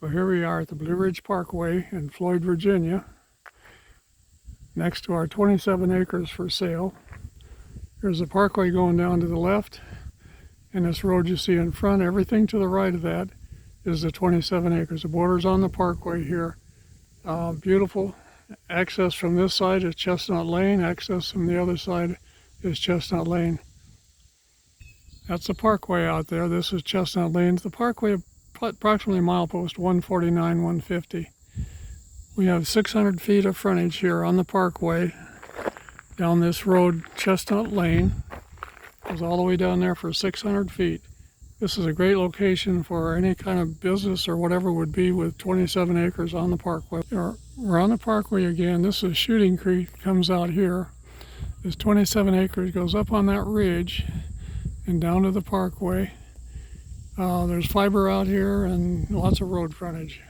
Well, here we are at the Blue Ridge Parkway in Floyd, Virginia, next to our 27 acres for sale. There's a parkway going down to the left, and this road you see in front, everything to the right of that is the 27 acres. The border's on the parkway here. Beautiful. Access from this side is Chestnut Lane. Access from the other side is Chestnut Lane. That's the parkway out there. This is Chestnut Lane. The parkway approximately milepost 149, 150. We have 600 feet of frontage here on the parkway. Down this road, Chestnut Lane, goes all the way down there for 600 feet. This is a great location for any kind of business or whatever would be with 27 acres on the parkway. We're on the parkway again. This is Shooting Creek, comes out here. This 27 acres goes up on that ridge and down to the parkway. There's fiber out here and lots of road frontage.